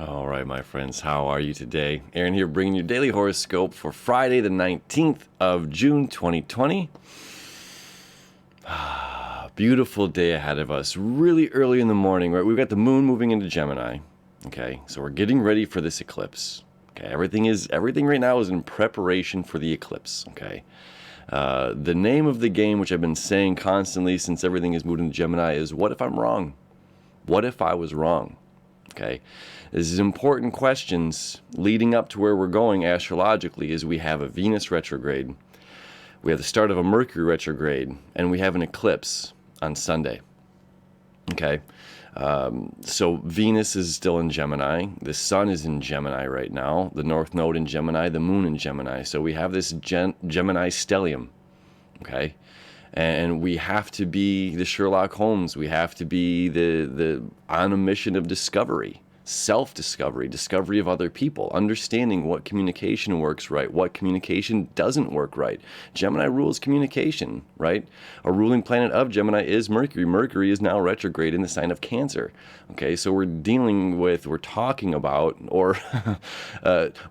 All right, my friends, how are you today? Aaron here bringing you daily horoscope for Friday, the 19th of June, 2020. Beautiful day ahead of us, really early in the morning, right? We've got the moon moving into Gemini, okay? So we're getting ready for this eclipse, okay? Everything right now is in preparation for the eclipse, okay? The name of the game, which I've been saying constantly since everything is moved into Gemini, is what if I'm wrong? What if I was wrong? Okay, this is important questions leading up to where we're going astrologically. Is we have a Venus retrograde, we have the start of a Mercury retrograde, and we have an eclipse on Sunday. Okay, so Venus is still in Gemini, the Sun is in Gemini right now, the North Node in Gemini, the Moon in Gemini. So we have this Gemini stellium. Okay. And we have to be the Sherlock Holmes. We have to be the on a mission of discovery, self-discovery, discovery of other people, understanding what communication works right, what communication doesn't work right. Gemini rules communication, right? A ruling planet of Gemini is Mercury. Mercury is now retrograde in the sign of Cancer. Okay, so we're talking about, or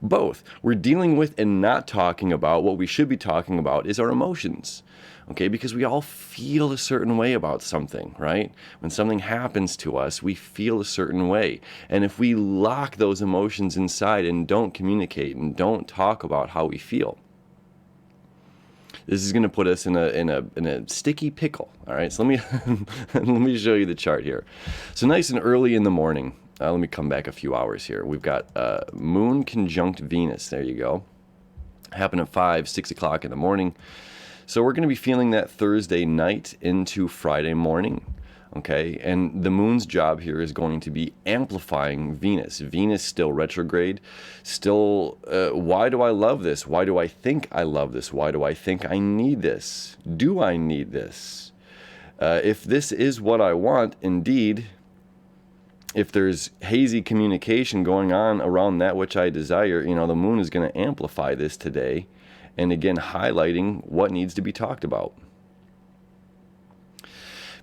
both. We're dealing with and not talking about what we should be talking about is our emotions. Okay, because we all feel a certain way about something, right? When something happens to us, we feel a certain way. And if we lock those emotions inside and don't communicate and don't talk about how we feel, this is going to put us in a sticky pickle. All right, so let me show you the chart here. So nice and early in the morning. Let me come back a few hours here. We've got Moon conjunct Venus. There you go. Happened at 5, 6 o'clock in the morning. So we're going to be feeling that Thursday night into Friday morning, okay? And the moon's job here is going to be amplifying Venus. Venus still retrograde, still, why do I love this? Why do I think I love this? Why do I think I need this? Do I need this? If this is what I want, indeed, if there's hazy communication going on around that which I desire, the moon is going to amplify this today. And again, highlighting what needs to be talked about.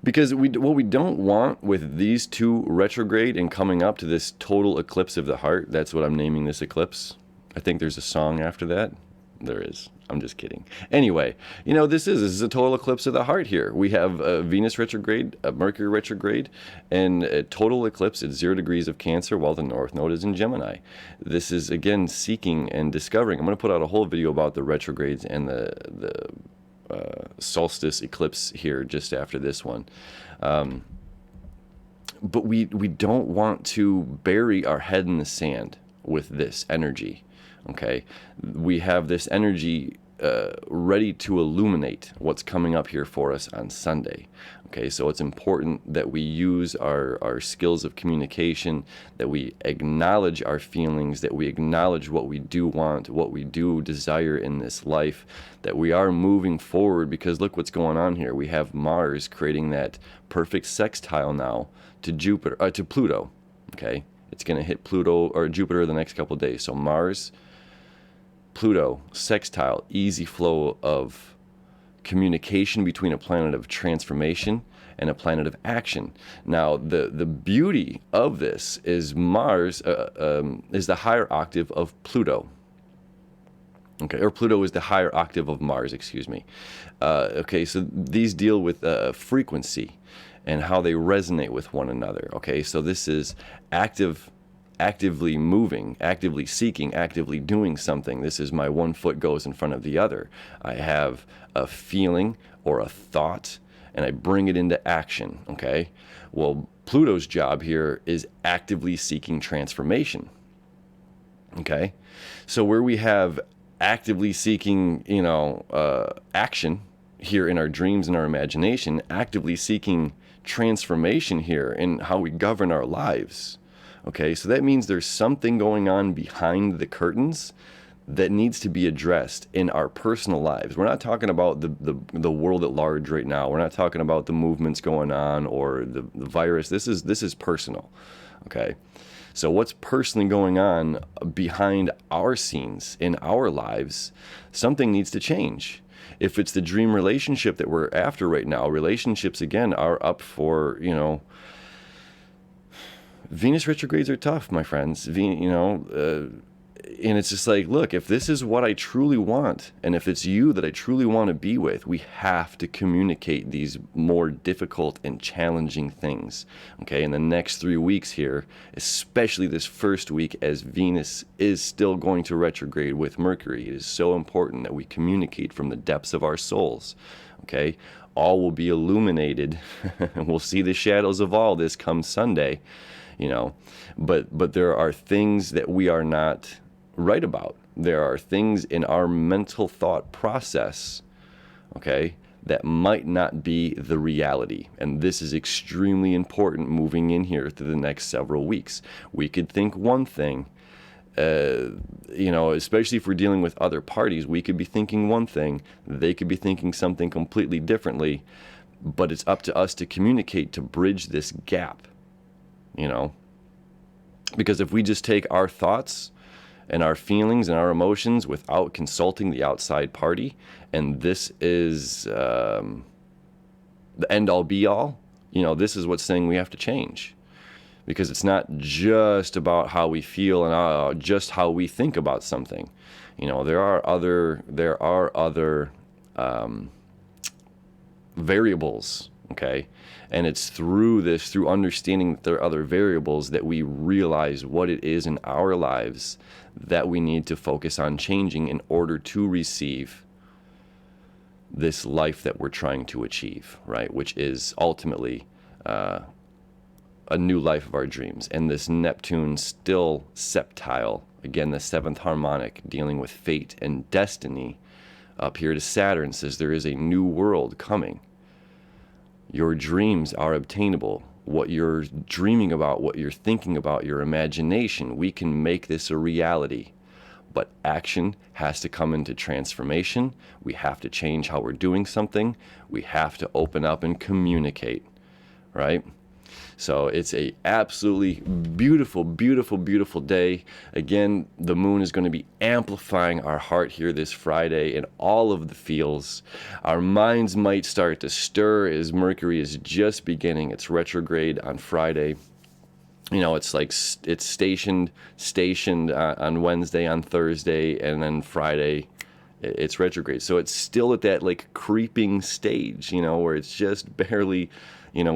Because what we don't want with these two retrograde and coming up to this total eclipse of the heart, that's what I'm naming this eclipse. I think there's a song after that. There is. I'm just kidding. Anyway, this is a total eclipse of the heart here. We have a Venus retrograde, a Mercury retrograde, and a total eclipse at 0 degrees of Cancer while the North Node is in Gemini. This is, again, seeking and discovering. I'm going to put out a whole video about the retrogrades and the solstice eclipse here just after this one. But we don't want to bury our head in the sand with this energy. Okay, we have this energy ready to illuminate what's coming up here for us on Sunday. Okay, so it's important that we use our skills of communication, that we acknowledge our feelings, that we acknowledge what we do want, what we do desire in this life, that we are moving forward, because look what's going on here. We have Mars creating that perfect sextile now to to Pluto. Okay, it's going to hit Pluto or Jupiter the next couple of days. So Mars, Pluto, sextile, easy flow of communication between a planet of transformation and a planet of action. Now, the beauty of this is Mars is the higher octave of Pluto. Okay, or Pluto is the higher octave of Mars, excuse me. Okay, so these deal with frequency and how they resonate with one another. Okay, so this is actively moving, actively seeking, actively doing something. This is my one foot goes in front of the other. I have a feeling or a thought, and I bring it into action, okay? Well, Pluto's job here is actively seeking transformation, okay? So where we have actively seeking, action here in our dreams and our imagination, actively seeking transformation here in how we govern our lives. Okay, so that means there's something going on behind the curtains that needs to be addressed in our personal lives. We're not talking about the world at large right now. We're not talking about the movements going on or the virus. This is personal. Okay, so what's personally going on behind our scenes in our lives? Something needs to change. If it's the dream relationship that we're after right now, relationships again are up for Venus retrogrades are tough, my friends. And it's just like, look, if this is what I truly want, and if it's you that I truly want to be with, we have to communicate these more difficult and challenging things, okay? In the next 3 weeks here, especially this first week, as Venus is still going to retrograde with Mercury, it is so important that we communicate from the depths of our souls, okay? All will be illuminated, and we'll see the shadows of all this come Sunday, but there are things that we are not right about. There are things in our mental thought process, okay, that might not be the reality. And this is extremely important moving in here through the next several weeks. We could think one thing, especially if we're dealing with other parties, we could be thinking one thing, they could be thinking something completely differently, but it's up to us to communicate to bridge this gap, because if we just take our thoughts and our feelings and our emotions without consulting the outside party, and this is the end all be all, this is what's saying we have to change, because it's not just about how we feel and just how we think about something. There are other variables, okay? And it's through understanding that there are other variables, that we realize what it is in our lives that we need to focus on changing in order to receive this life that we're trying to achieve, right? Which is ultimately a new life of our dreams. And this Neptune still septile, again, the seventh harmonic, dealing with fate and destiny, up here to Saturn, says there is a new world coming. Your dreams are obtainable. What you're dreaming about, what you're thinking about, your imagination, we can make this a reality. But action has to come into transformation. We have to change how we're doing something. We have to open up and communicate, right? So it's a absolutely beautiful, beautiful, beautiful day. Again, the moon is going to be amplifying our heart here this Friday in all of the feels. Our minds might start to stir as Mercury is just beginning its retrograde on Friday. It's like it's stationed on Wednesday, on Thursday, and then Friday it's retrograde. So it's still at that like creeping stage, where it's just barely,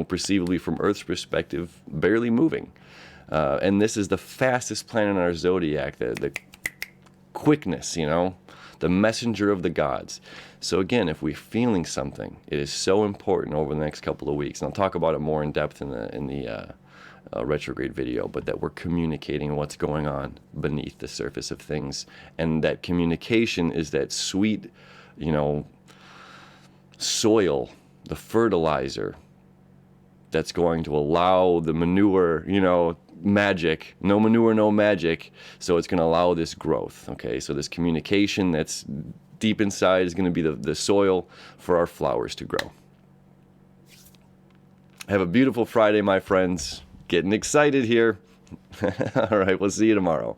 perceivably from Earth's perspective, barely moving. And this is the fastest planet in our zodiac, the quickness, the messenger of the gods. So again, if we're feeling something, it is so important over the next couple of weeks. And I'll talk about it more in depth in the retrograde video, but that we're communicating what's going on beneath the surface of things. And that communication is that sweet, soil, the fertilizer, that's going to allow the manure, magic, no manure, no magic. So it's going to allow this growth. Okay. So this communication that's deep inside is going to be the soil for our flowers to grow. Have a beautiful Friday, my friends. Getting excited here. All right. We'll see you tomorrow.